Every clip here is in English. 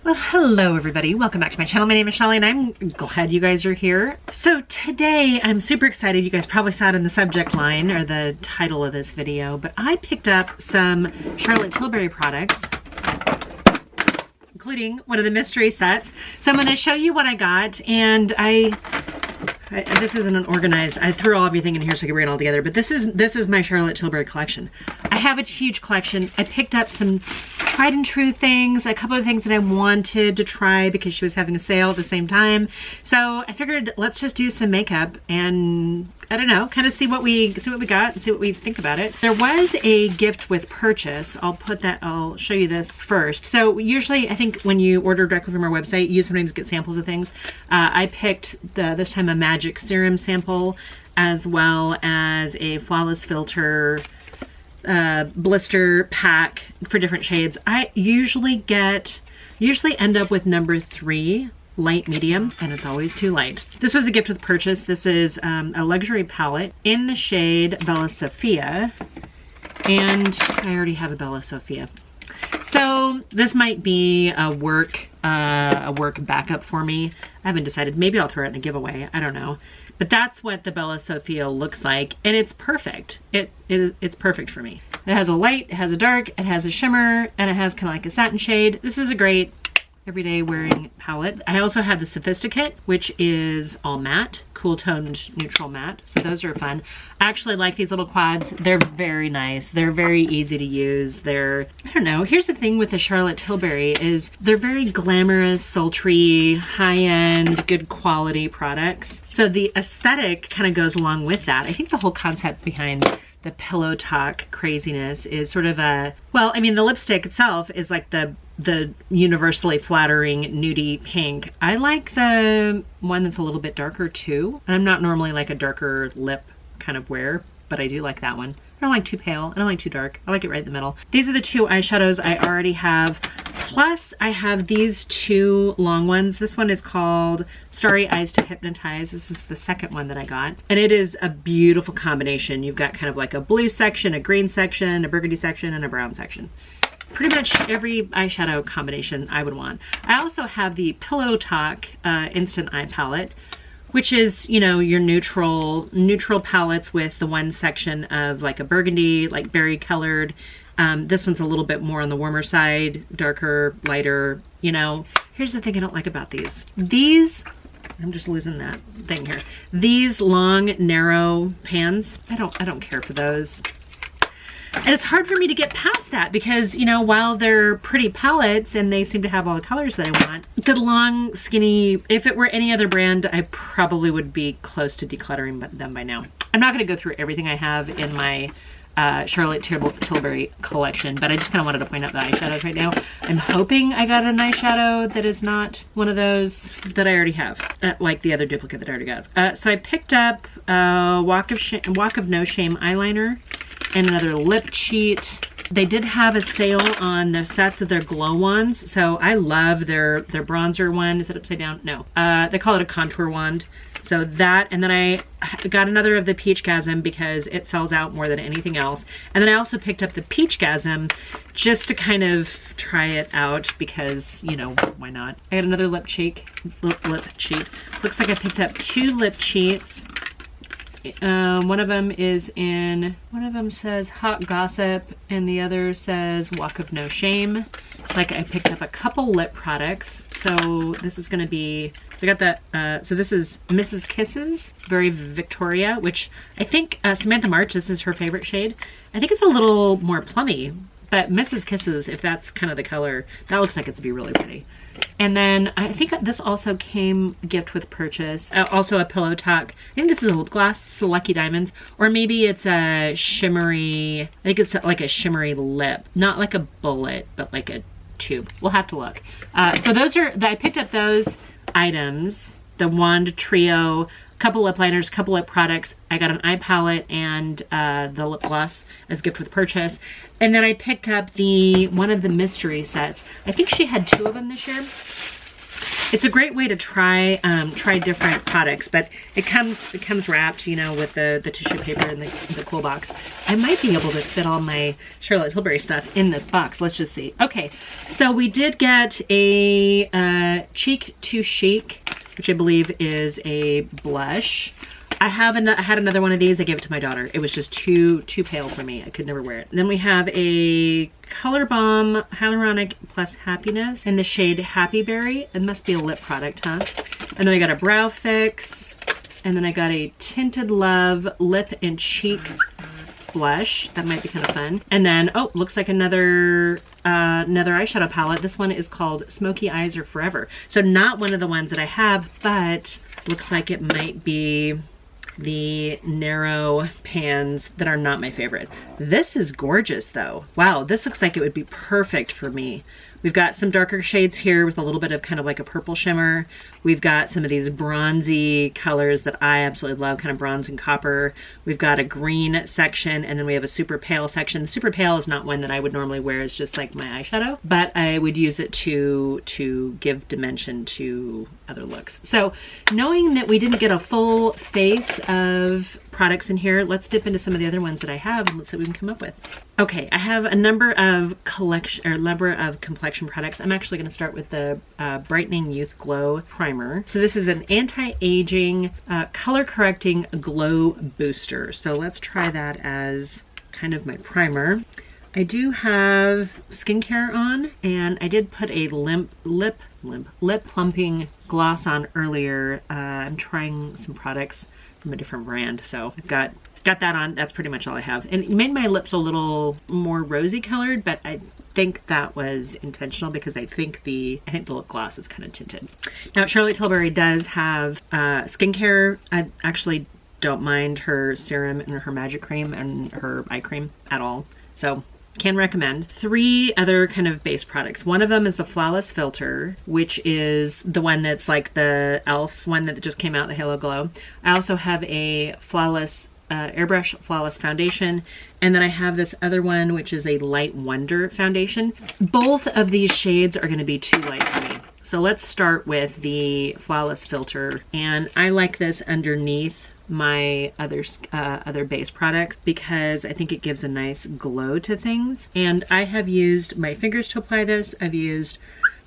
Well, hello everybody. Welcome back to my channel. My name is Shelly and I'm glad you guys are here. So today I'm super excited. You guys probably saw it in the subject line or the title of this video, but I picked up some Charlotte Tilbury products, including one of the mystery sets. So I'm going to show you what I got, and this isn't an organized, I threw everything in here so I could bring it all together, but this is my Charlotte Tilbury collection. I have a huge collection. I picked up some tried and true things, a couple of things that I wanted to try because she was having a sale at the same time. So I figured let's just do some makeup and I don't know, kind of see what we got and see what we think about it. There was a gift with purchase. I'll show you this first. So usually I think when you order directly from our website, you sometimes get samples of things. I picked this time a magic serum sample as well as a flawless filter blister pack for different shades. I usually end up with number 3, light medium, and it's always too light. This was a gift with purchase. This is a luxury palette in the shade Bella Sophia, and I already have a Bella Sophia. So this might be a work backup for me. I haven't decided. Maybe I'll throw it in a giveaway. I don't know. But that's what the Bella Sophia looks like, and it's perfect. It's perfect for me. It has a light, it has a dark, it has a shimmer, and it has kind of like a satin shade. This is a great everyday wearing palette. I also have the Sophisticate, which is all matte, cool toned neutral matte. So those are fun. I actually like these little quads. They're very nice. They're very easy to use. I don't know, here's the thing with the Charlotte Tilbury is they're very glamorous, sultry, high-end, good quality products. So the aesthetic kind of goes along with that. I think the whole concept behind the pillow talk craziness is sort of the lipstick itself is like the universally flattering nudie pink. I like the one that's a little bit darker too. And I'm not normally like a darker lip kind of wear, but I do like that one. I don't like too pale, I don't like too dark. I like it right in the middle. These are the 2 eyeshadows I already have. Plus I have these 2 long ones. This one is called Starry Eyes to Hypnotize. This is the second one that I got. And it is a beautiful combination. You've got kind of like a blue section, a green section, a burgundy section, and a brown section. Pretty much every eyeshadow combination I would want. I also have the Pillow Talk Instant Eye Palette, which is, you know, your neutral palettes with the one section of like a burgundy, like berry colored. This one's a little bit more on the warmer side, darker, lighter, you know. Here's the thing I don't like about these. I'm just losing that thing here. These long, narrow pans, I don't care for those. And it's hard for me to get past that because, you know, while they're pretty palettes and they seem to have all the colors that I want, the long, skinny, if it were any other brand, I probably would be close to decluttering them by now. I'm not going to go through everything I have in my Charlotte Tilbury collection, but I just kind of wanted to point out the eyeshadows right now. I'm hoping I got an eyeshadow that is not one of those that I already have, like the other duplicate that I already got. So I picked up Walk of No Shame eyeliner and another lip cheat. They did have a sale on the sets of their glow wands, so I love their bronzer one. Is it upside down? No. They call it a contour wand. So that, and then I got another of the Peachgasm because it sells out more than anything else. And then I also picked up the Peachgasm just to kind of try it out because, you know, why not? I got another lip cheat. So it looks like I picked up 2 lip cheats. One of them says Hot Gossip and the other says Walk of No Shame. It's like I picked up a couple lip products. So this is gonna be, I got that, so this is Mrs. Kisses, very Victoria, which I think Samantha March, this is her favorite shade. I think it's a little more plummy, but Mrs. Kisses, if that's kind of the color, that looks like it's to be really pretty. And then I think this also came gift with purchase. Also a Pillow Talk. I think this is a lip gloss. It's the Lucky Diamonds. Or maybe it's a shimmery, I think it's like a shimmery lip. Not like a bullet, but like a tube. We'll have to look. So I picked up those items. The wand trio, couple lip liners, couple lip products. I got an eye palette and the lip gloss as gift with purchase. And then I picked up one of the mystery sets. I think she had 2 of them this year. It's a great way to try different products, but it comes wrapped, you know, with the tissue paper and the cool box. I might be able to fit all my Charlotte Tilbury stuff in this box. Let's just see. Okay, so we did get a Cheek to Chic, which I believe is a blush. I had another one of these. I gave it to my daughter. It was just too pale for me. I could never wear it. And then we have a Color Balm Hyaluronic Plus Happiness in the shade Happy Berry. It must be a lip product, huh? And then I got a Brow Fix. And then I got a Tinted Love Lip and Cheek blush. That might be kind of fun. And then, oh, looks like another eyeshadow palette. This one is called Smoky Eyes Are Forever. So not one of the ones that I have, but looks like it might be the narrow pans that are not my favorite. This is gorgeous though. Wow, this looks like it would be perfect for me. We've got some darker shades here with a little bit of kind of like a purple shimmer. We've got some of these bronzy colors that I absolutely love, kind of bronze and copper. We've got a green section, and then we have a super pale section. The super pale is not one that I would normally wear. It's just like my eyeshadow, but I would use it to give dimension to other looks. So knowing that we didn't get a full face of products in here, let's dip into some of the other ones that I have and let's see what we can come up with. Okay, I have a number of complexion products. I'm actually going to start with the Brightening Youth Glow Primer. So this is an anti-aging, color-correcting glow booster. So let's try that as kind of my primer. I do have skincare on, and I did put a lip plumping gloss on earlier. I'm trying some products from a different brand, so I've got that on. That's pretty much all I have, and it made my lips a little more rosy colored, but I think that was intentional because I think the lip gloss is kind of tinted. Now Charlotte Tilbury does have skincare. I actually don't mind her serum and her magic cream and her eye cream at all, so can recommend. 3 other kind of base products. One of them is the Flawless Filter, which is the one that's like the e.l.f. one that just came out, the Halo Glow. I also have a Flawless Airbrush Flawless Foundation, and then I have this other one, which is a Light Wonder Foundation. Both of these shades are going to be too light for me. So let's start with the Flawless Filter, and I like this underneath my other base products because I think it gives a nice glow to things. And I have used my fingers to apply this. I've used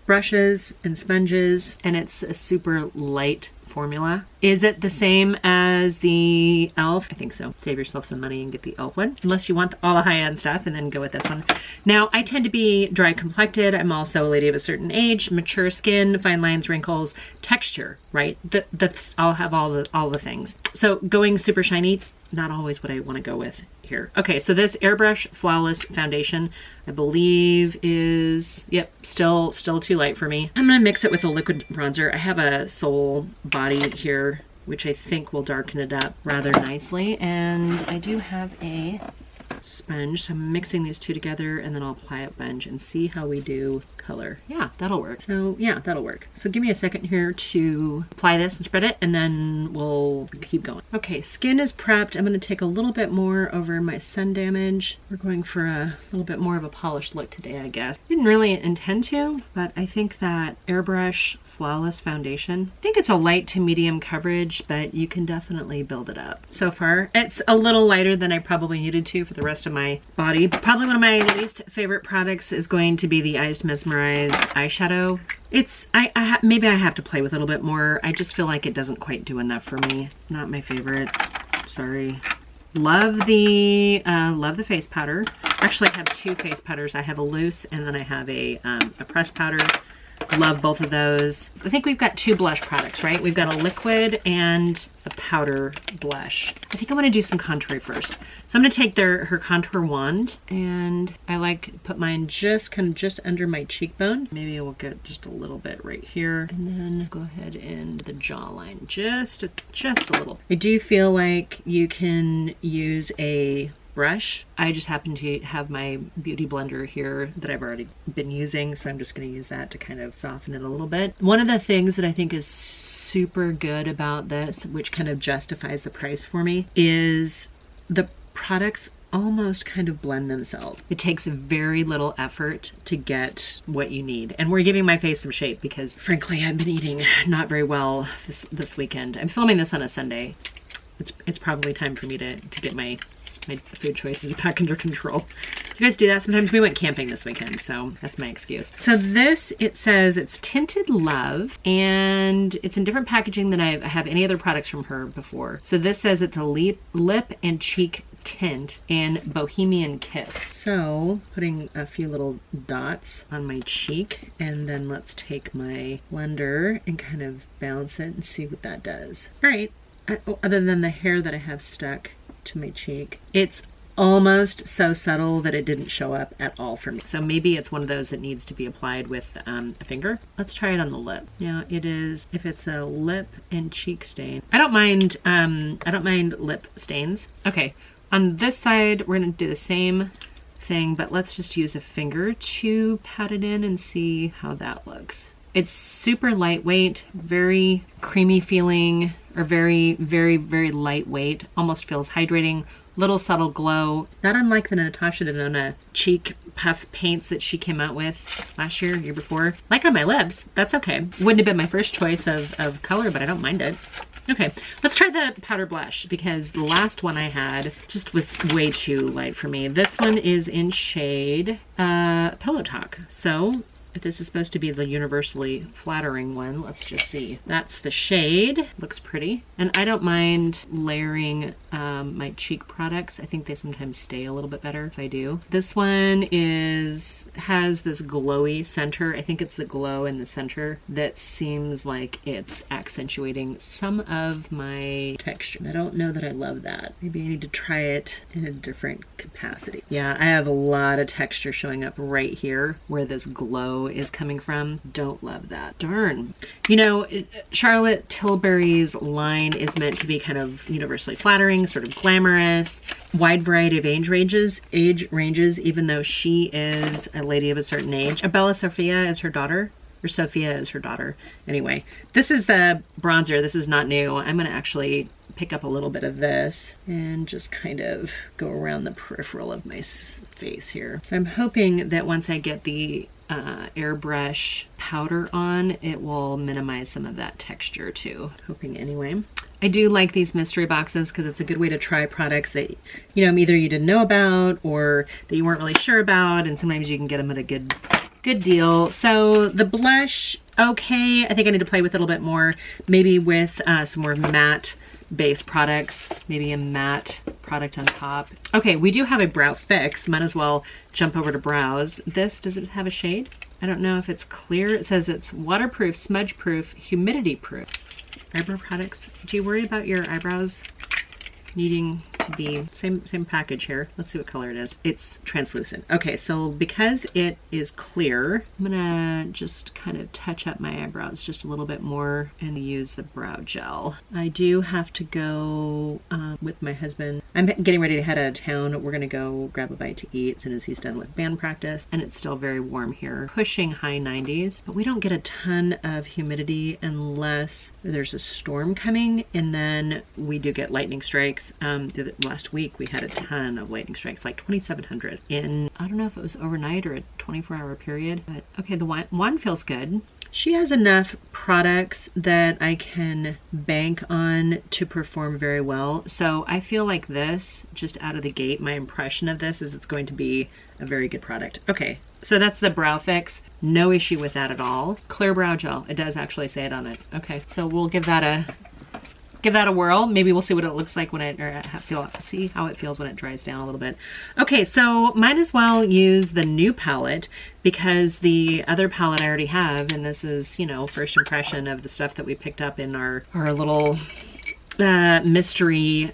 brushes and sponges, and it's a super light formula. Is it the same as the e.l.f.? I think so. Save yourself some money and get the e.l.f. one, unless you want all the high-end stuff, and then go with this one. Now, I tend to be dry complected. I'm also a lady of a certain age, mature skin, fine lines, wrinkles, texture, right? That's I'll have all the things. So going super shiny, not always what I want to go with here. Okay, so this Airbrush Flawless Foundation, I believe is, yep, still too light for me. I'm gonna mix it with a liquid bronzer. I have a Soul Body here, which I think will darken it up rather nicely. And I do have a sponge, so I'm mixing these two together, and then I'll apply a sponge and see how we do color. Yeah, that'll work. So yeah, that'll work. So give me a second here to apply this and spread it, and then we'll keep going. Okay, skin is prepped. I'm going to take a little bit more over my sun damage. We're going for a little bit more of a polished look today, I guess. Didn't really intend to, but I think that Airbrush Flawless Foundation, I think it's a light to medium coverage, but you can definitely build it up. So far, it's a little lighter than I probably needed to for the rest of my body. Probably one of my least favorite products is going to be the Eyes to Mesmerize eyeshadow. It's, maybe I have to play with it a little bit more. I just feel like it doesn't quite do enough for me. Not my favorite. Sorry. Love the face powder. Actually, I have 2 face powders. I have a loose, and then I have a pressed powder. Love both of those. I think we've got 2 blush products, right? We've got a liquid and a powder blush. I think I'm gonna do some contour first. So I'm gonna take her contour wand, and I like put mine just under my cheekbone. Maybe we'll get just a little bit right here, and then go ahead and the jawline, just a little. I do feel like you can use a brush. I just happen to have my beauty blender here that I've already been using, so I'm just going to use that to kind of soften it a little bit. One of the things that I think is super good about this, which kind of justifies the price for me, is the products almost kind of blend themselves. It takes very little effort to get what you need. And we're giving my face some shape because frankly, I've been eating not very well this weekend. I'm filming this on a Sunday. It's probably time for me to get my food choices back under control. You guys do that sometimes? We went camping this weekend, so that's my excuse. So this, it says it's Tinted Love, and it's in different packaging than I have any other products from her before. So this says it's a lip and cheek tint in Bohemian Kiss. So putting a few little dots on my cheek, and then let's take my blender and kind of bounce it and see what that does. All right, other than the hair that I have stuck to my cheek, it's almost so subtle that it didn't show up at all for me. So maybe it's one of those that needs to be applied with a finger. Let's try it on the lip. Now it is, if it's a lip and cheek stain, I don't mind lip stains. Okay, on this side we're gonna do the same thing, but let's just use a finger to pat it in and see how that looks. It's super lightweight, very creamy feeling, or very, very, very lightweight. Almost feels hydrating, little subtle glow. Not unlike the Natasha Denona cheek puff paints that she came out with last year, year before. Like on my lips, that's okay. Wouldn't have been my first choice of color, but I don't mind it. Okay, let's try the powder blush because the last one I had just was way too light for me. This one is in shade Pillow Talk. So if this is supposed to be the universally flattering one, let's just see. That's the shade. Looks pretty. And I don't mind layering my cheek products. I think they sometimes stay a little bit better if I do. This one has this glowy center. I think it's the glow in the center that seems like it's accentuating some of my texture. I don't know that I love that. Maybe I need to try it in a different capacity. Yeah, I have a lot of texture showing up right here where this glow is coming from. Don't love that. Darn. You know, Charlotte Tilbury's line is meant to be kind of universally flattering, sort of glamorous, wide variety of age ranges, even though she is a lady of a certain age. Bella Sophia is her daughter, or Sophia is her daughter. Anyway, this is the bronzer. This is not new. I'm gonna actually pick up a little bit of this and just kind of go around the peripheral of my face here. So I'm hoping that once I get the Airbrush powder on, it will minimize some of that texture too. Hoping anyway. I do like these mystery boxes because it's a good way to try products that, you know, either you didn't know about or that you weren't really sure about, and sometimes you can get them at a good deal. So the blush, okay, I think I need to play with it a little bit more, maybe with some more matte base products, maybe a matte product on top. Okay, we do have a brow fix. Might as well jump over to brows. This, does it have a shade? I don't know if it's clear. It says it's waterproof, smudge proof, humidity proof. Eyebrow products. Do you worry about your eyebrows needing to be same package here? Let's see what color it is. It's translucent. Okay, so because it is clear, I'm gonna just kind of touch up my eyebrows just a little bit more and use the brow gel. I do have to go with my husband. I'm getting ready to head out of town. We're gonna go grab a bite to eat as soon as he's done with band practice, and it's still very warm here, pushing high 90s, but we don't get a ton of humidity unless there's a storm coming, and then we do get lightning strikes. Last week we had a ton of lightning strikes, like 2,700 in, I don't know if it was overnight or a 24-hour period, but okay, the wand feels good. She has enough products that I can bank on to perform very well. So I feel like this, just out of the gate, my impression of this is it's going to be a very good product. Okay, so that's the brow fix. No issue with that at all. Clear brow gel. It does actually say it on it. Okay, so we'll give that a whirl. Maybe we'll see what it looks like when see how it feels when it dries down a little bit. Okay, so might as well use the new palette because the other palette I already have, and this is, you know, first impression of the stuff that we picked up in our little mystery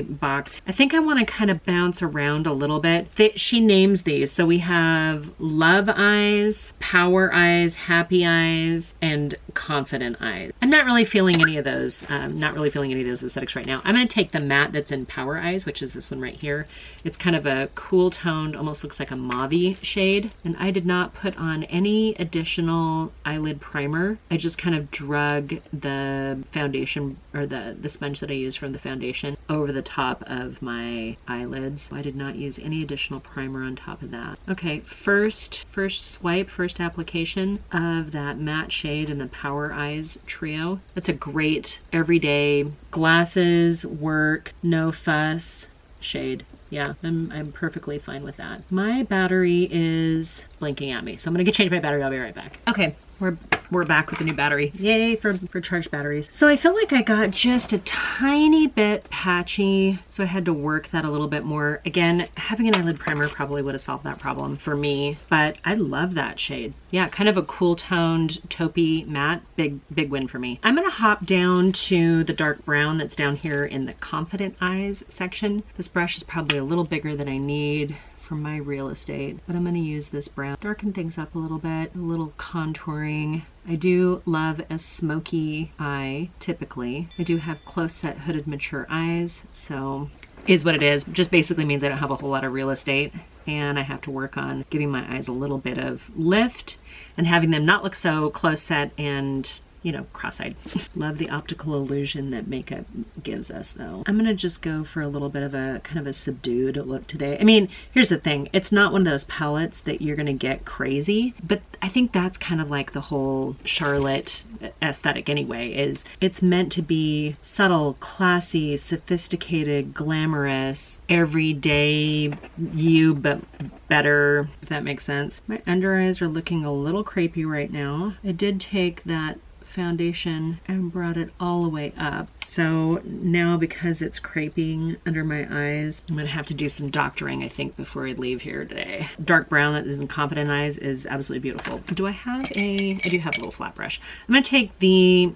box. I think I want to kind of bounce around a little bit. She names these. So we have Love Eyes, Power Eyes, Happy Eyes, and Confident Eyes. I'm not really feeling any of those. Aesthetics right now. I'm going to take the matte that's in Power Eyes, which is this one right here. It's kind of a cool toned, almost looks like a mauve-y shade. And I did not put on any additional eyelid primer. I just kind of drug the foundation or the the sponge that I use from the foundation over the top of my eyelids. I did not use any additional primer on top of that. Okay, first swipe, first application of that matte shade in the Power Eyes trio. That's a great everyday glasses, work, no fuss shade. Yeah, I'm perfectly fine with that. My battery is blinking at me, so I'm gonna change my battery. I'll be right back. Okay, we're back with a new battery. Yay for charged batteries. So I feel like I got just a tiny bit patchy, so I had to work that a little bit more. Again, having an eyelid primer probably would have solved that problem for me, but I love that shade. Yeah, kind of a cool toned taupey matte. Big win for me. I'm gonna hop down to the dark brown that's down here in the Confident Eyes section. This brush is probably a little bigger than I need for my real estate, but I'm going to use this brown. Darken things up a little bit, a little contouring. I do love a smoky eye, typically. I do have close set hooded mature eyes, so is what it is. Just basically means I don't have a whole lot of real estate, and I have to work on giving my eyes a little bit of lift and having them not look so close set and, you know, cross-eyed. Love the optical illusion that makeup gives us, though. I'm gonna just go for a little bit of a kind of a subdued look today. I mean, here's the thing. It's not one of those palettes that you're gonna get crazy, but I think that's kind of like the whole Charlotte aesthetic anyway, is it's meant to be subtle, classy, sophisticated, glamorous, everyday you, but better, if that makes sense. My under eyes are looking a little crepey right now. I did take that foundation and brought it all the way up. So now, because it's creping under my eyes, I'm gonna have to do some doctoring, I think, before I leave here today. Dark brown that is in Confident Eyes is absolutely beautiful. Do I have I do have a little flat brush. I'm gonna take the,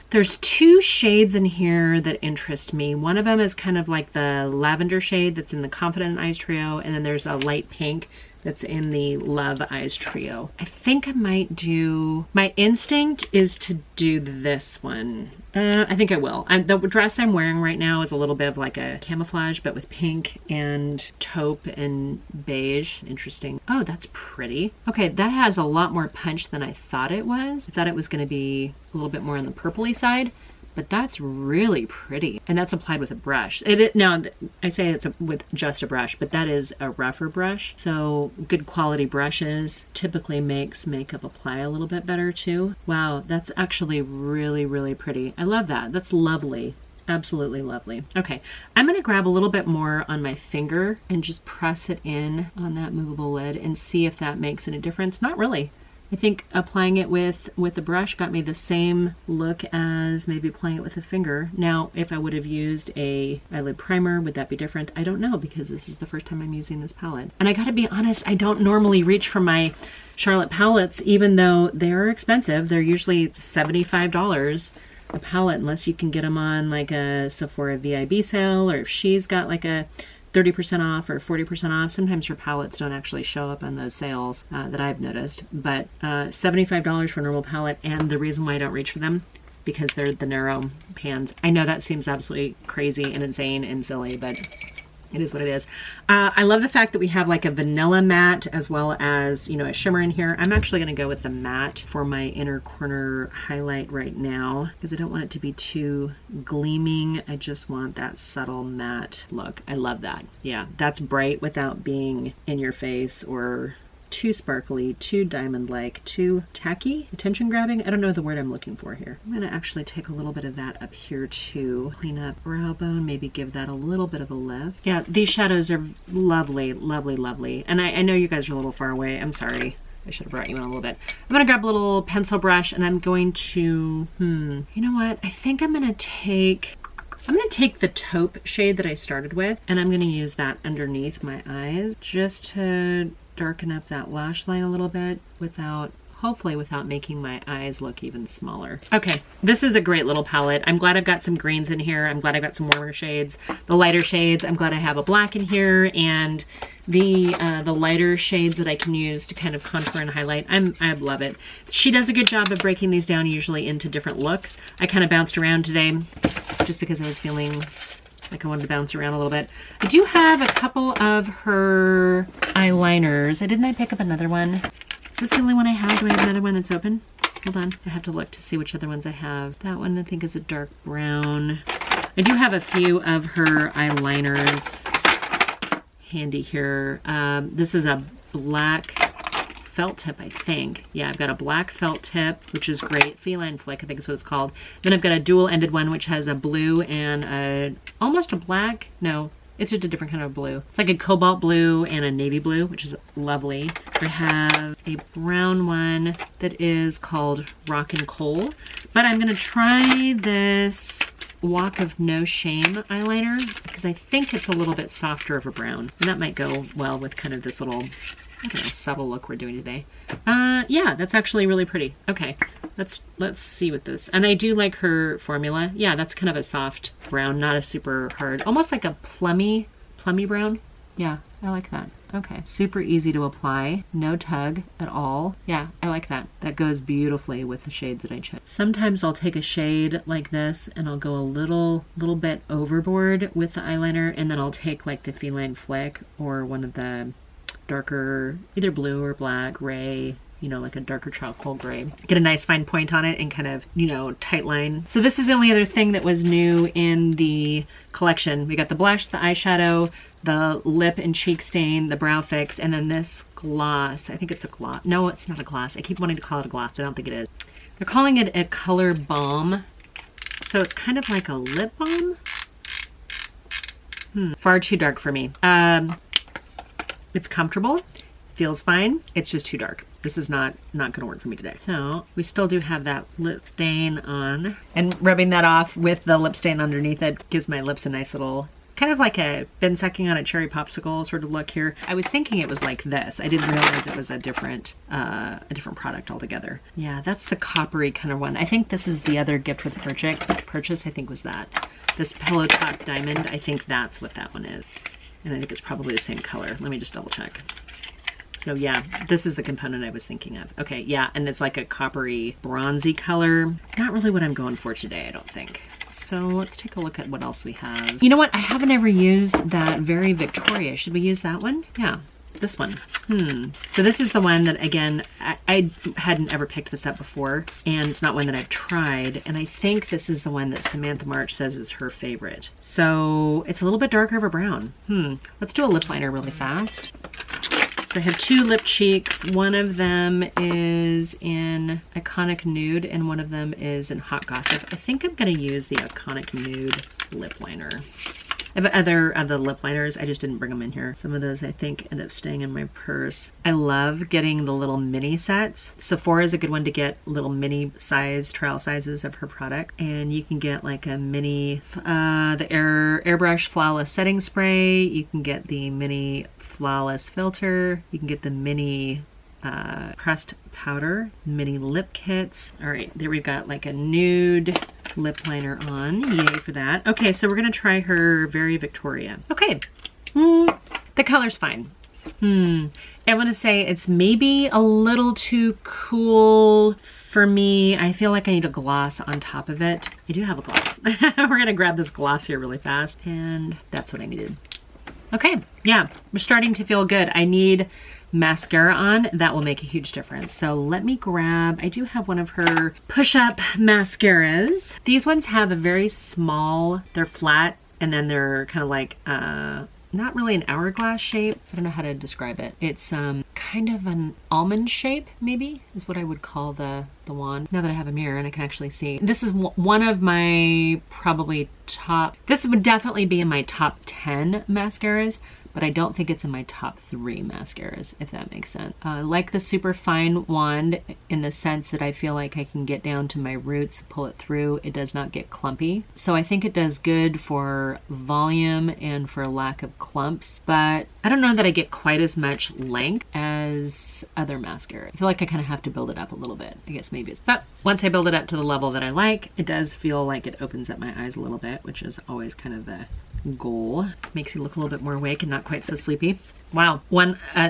there's two shades in here that interest me. One of them is kind of like the lavender shade that's in the Confident Eyes trio, and then there's a light pink that's in the Love Eyes trio. I think I might do, my instinct is to do this one. I think I will. The dress I'm wearing right now is a little bit of like a camouflage, but with pink and taupe and beige. Interesting. Oh, that's pretty. Okay, that has a lot more punch than I thought it was. I thought it was going to be a little bit more on the purpley side, but that's really pretty. And that's applied with a brush. Now, I say it's with just a brush, but that is a rougher brush. So good quality brushes typically makes makeup apply a little bit better too. Wow, that's actually really, really pretty. I love that. That's lovely. Absolutely lovely. Okay, I'm gonna grab a little bit more on my finger and just press it in on that movable lid and see if that makes any difference. Not really. I think applying it with the brush got me the same look as maybe applying it with a finger. Now, if I would have used a eyelid primer, would that be different? I don't know, because this is the first time I'm using this palette. And I gotta be honest, I don't normally reach for my Charlotte palettes, even though they're expensive. They're usually $75 a palette, unless you can get them on like a Sephora VIB sale, or if she's got like a 30% off or 40% off. Sometimes her palettes don't actually show up on those sales that I've noticed, but $75 for a normal palette. And the reason why I don't reach for them, because they're the narrow pans. I know that seems absolutely crazy and insane and silly, but it is what it is. I love the fact that we have like a vanilla matte as well as, you know, a shimmer in here. I'm actually going to go with the matte for my inner corner highlight right now, because I don't want it to be too gleaming. I just want that subtle matte look. I love that. Yeah, that's bright without being in your face or too sparkly, too diamond-like, too tacky, attention grabbing. I don't know the word I'm looking for here. I'm gonna actually take a little bit of that up here too. Clean up brow bone, maybe give that a little bit of a lift. Yeah, these shadows are lovely, lovely, lovely. And I know you guys are a little far away. I'm sorry. I should have brought you in a little bit. I'm gonna grab a little pencil brush and I'm going to, you know what? I think I'm gonna take the taupe shade that I started with, and I'm gonna use that underneath my eyes just to darken up that lash line a little bit hopefully without making my eyes look even smaller. Okay, this is a great little palette. I'm glad I've got some greens in here. I'm glad I got some warmer shades, the lighter shades. I'm glad I have a black in here, and the lighter shades that I can use to kind of contour and highlight. I love it. She does a good job of breaking these down usually into different looks. I kind of bounced around today just because I was feeling like I wanted to bounce around a little bit. I do have a couple of her eyeliners. Didn't I pick up another one? Is this the only one I have? Do I have another one that's open? hold on. I have to look to see which other ones I have. That one I think is a dark brown. I do have a few of her eyeliners handy here. This is a black felt tip, I think. Yeah, I've got a black felt tip, which is great. Feline Flick, I think is what it's called. Then I've got a dual-ended one, which has a blue and almost a black. No, it's just a different kind of blue. It's like a cobalt blue and a navy blue, which is lovely. I have a brown one that is called Rock and Coal. But I'm going to try this Walk of No Shame eyeliner because I think it's a little bit softer of a brown. And that might go well with kind of this little, I don't know, subtle look we're doing today. Yeah, that's actually really pretty. Okay, let's see with this. And I do like her formula. Yeah, that's kind of a soft brown, not a super hard, almost like a plummy brown. Yeah, I like that. Okay, super easy to apply, no tug at all. Yeah, I like that. That goes beautifully with the shades that I chose. Sometimes I'll take a shade like this and I'll go a little bit overboard with the eyeliner, and then I'll take like the Feline Flick or one of the darker, either blue or black, gray, you know, like a darker charcoal gray. Get a nice fine point on it and kind of, you know, tight line. So this is the only other thing that was new in the collection. We got the blush, the eyeshadow, the lip and cheek stain, the brow fix, and then this gloss. I think it's a gloss. No, it's not a gloss. I keep wanting to call it a gloss, but I don't think it is. They're calling it a color balm. So it's kind of like a lip balm. Far too dark for me. It's comfortable, feels fine. It's just too dark. This is not gonna work for me today. So we still do have that lip stain on, and rubbing that off with the lip stain underneath it gives my lips a nice little, kind of like a been sucking on a cherry popsicle sort of look here. I was thinking it was like this. I didn't realize it was a different product altogether. Yeah, that's the coppery kind of one. I think this is the other gift with purchase. I think was that. This Pillow Talk Diamond. I think that's what that one is. And I think it's probably the same color. Let me just double check. So yeah, this is the component I was thinking of. Okay, yeah, and it's like a coppery, bronzy color. Not really what I'm going for today, I don't think. So let's take a look at what else we have. You know what? I haven't ever used that Very Victoria. Should we use that one? Yeah, this one. So this is the one that, again, I hadn't ever picked this up before, and it's not one that I've tried, and I think this is the one that Samantha March says is her favorite. So it's a little bit darker of a brown. Let's do a lip liner really fast. So I have two lip cheeks. One of them is in Iconic Nude and one of them is in Hot Gossip. I think I'm gonna use the Iconic Nude lip liner. I have other of the lip liners. I just didn't bring them in here. Some of those I think end up staying in my purse. I love getting the little mini sets. Sephora is a good one to get little mini size trial sizes of her product. And you can get like a mini, the Airbrush Flawless Setting Spray. You can get the mini Flawless Filter. You can get the mini pressed powder, mini lip kits. All right, there we've got like a nude lip liner on. Yay for that. Okay, so we're gonna try her Very Victoria. Okay, the color's fine. I want to say it's maybe a little too cool for me. I feel like I need a gloss on top of it. I do have a gloss. We're gonna grab this gloss here really fast, and that's what I needed. Okay, yeah, we're starting to feel good. I need mascara on. That will make a huge difference. So let me grab, I do have one of her push-up mascaras. These ones have a very small, they're flat, and then they're kind of like, not really an hourglass shape. I don't know how to describe it. It's kind of an almond shape, maybe, is what I would call the wand. Now that I have a mirror and I can actually see. This is one of my probably top, this would definitely be in my top 10 mascaras, but I don't think it's in my top 3 mascaras, if that makes sense. I like the super fine wand in the sense that I feel like I can get down to my roots, pull it through. It does not get clumpy. So I think it does good for volume and for lack of clumps, but I don't know that I get quite as much length as other mascara. I feel like I kind of have to build it up a little bit. I guess maybe it's, but once I build it up to the level that I like, it does feel like it opens up my eyes a little bit, which is always kind of the goal. Makes you look a little bit more awake and not quite so sleepy. Wow,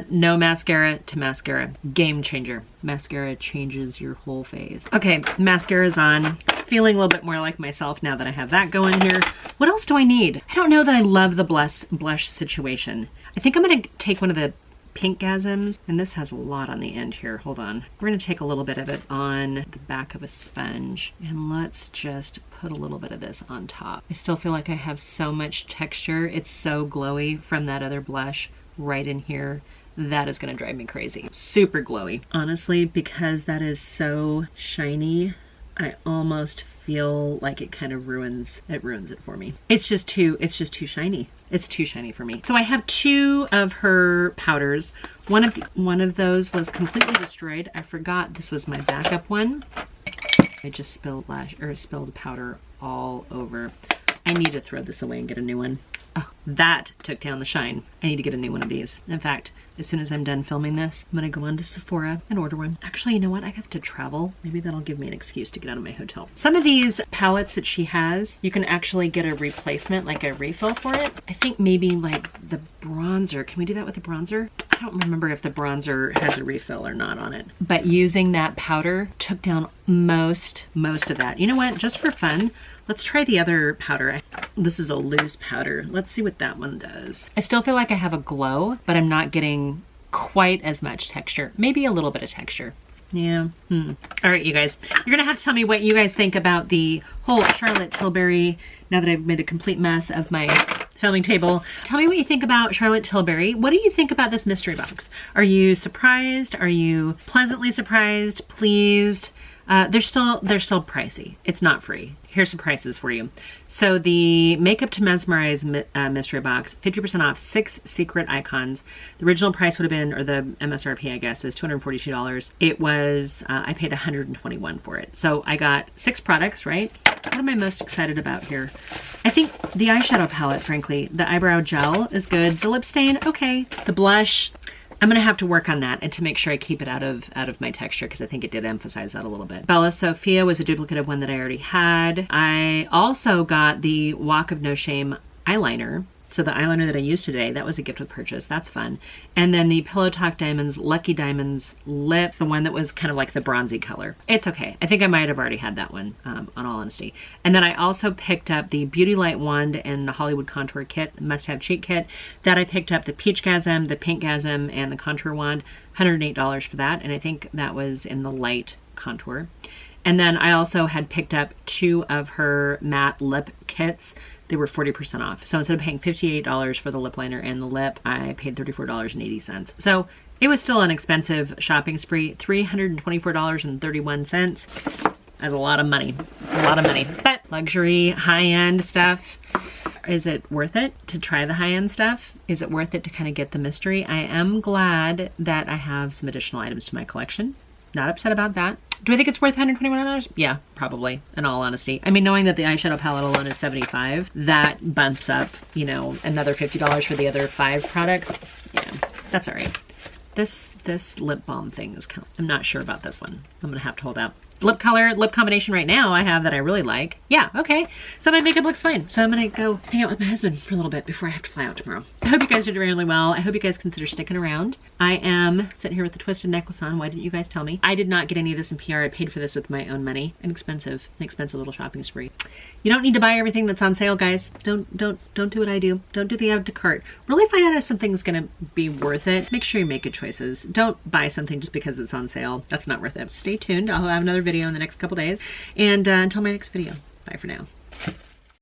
no mascara to mascara. Game changer. Mascara changes your whole face. Okay, mascara's on. Feeling a little bit more like myself now that I have that going here. What else do I need? I don't know that I love the blush situation. I think I'm gonna take one of the Pinkgasms, and this has a lot on the end here. Hold on. We're gonna take a little bit of it on the back of a sponge, and let's just put a little bit of this on top. I still feel like I have so much texture. It's so glowy from that other blush right in here. That is gonna drive me crazy. Super glowy. Honestly, because that is so shiny, I almost feel like it kind of ruins it for me. It's just too shiny. It's too shiny for me. So I have 2 of her powders. One of those was completely destroyed. I forgot this was my backup one. I just spilled powder all over. I need to throw this away and get a new one. Oh, that took down the shine. I need to get a new one of these. In fact, as soon as I'm done filming this, I'm gonna go on to Sephora and order one. Actually, you know what? I have to travel. Maybe that'll give me an excuse to get out of my hotel. Some of these palettes that she has, you can actually get a replacement, like a refill for it. I think maybe like the bronzer. Can we do that with the bronzer? I don't remember if the bronzer has a refill or not on it. But using that powder took down most of that. You know what? Just for fun, let's try the other powder. This is a loose powder. Let's see what that one does. I still feel like I have a glow, but I'm not getting quite as much texture. Maybe a little bit of texture. Yeah. All right, you guys. You're gonna have to tell me what you guys think about the whole Charlotte Tilbury, now that I've made a complete mess of my filming table. Tell me what you think about Charlotte Tilbury. What do you think about this mystery box? Are you surprised? Are you pleasantly surprised? Pleased? They're still pricey. It's not free. Here's some prices for you. So the Makeup to Mesmerize mystery box, 50% off 6 secret icons. The original price would have been, or the MSRP I guess, is $242. It was, I paid $121 for it. So I got 6 products, right? What am I most excited about here? I think the eyeshadow palette, frankly. The eyebrow gel is good. The lip stain, okay. The blush, I'm gonna have to work on that and to make sure I keep it out of my texture, because I think it did emphasize that a little bit. Bella Sophia was a duplicate of one that I already had. I also got the Walk of No Shame eyeliner. So the eyeliner that I used today, that was a gift with purchase. That's fun. And then the Pillow Talk Diamonds Lucky Diamonds lip, the one that was kind of like the bronzy color. It's okay. I think I might have already had that one, on all honesty. And then I also picked up the Beauty Light Wand and the Hollywood Contour Kit, must-have cheat kit. That I picked up the Peachgasm, the Pinkgasm, and the Contour Wand. $108 for that. And I think that was in the light contour. And then I also had picked up 2 of her matte lip kits. They were 40% off. So instead of paying $58 for the lip liner and the lip, I paid $34.80. So it was still an expensive shopping spree, $324.31. That's a lot of money. It's a lot of money. But luxury, high-end stuff, is it worth it to try the high-end stuff? Is it worth it to kind of get the mystery? I am glad that I have some additional items to my collection. Not upset about that. Do I think it's worth $121? Yeah, probably, in all honesty. I mean, knowing that the eyeshadow palette alone is $75, that bumps up, you know, another $50 for the other 5 products. Yeah, that's all right. This lip balm thing is kind of, I'm not sure about this one. I'm gonna have to hold out. Lip color, lip combination right now I have that I really like. Yeah, okay. So my makeup looks fine. So I'm gonna go hang out with my husband for a little bit before I have to fly out tomorrow. I hope you guys did really well. I hope you guys consider sticking around. I am sitting here with the twisted necklace on. Why didn't you guys tell me? I did not get any of this in PR. I paid for this with my own money. An expensive little shopping spree. You don't need to buy everything that's on sale, guys. Don't do what I do. Don't do the add to cart. Really find out if something's gonna be worth it. Make sure you make good choices. Don't buy something just because it's on sale. That's not worth it. Stay tuned. I'll have another video in the next couple days. And until my next video, bye for now.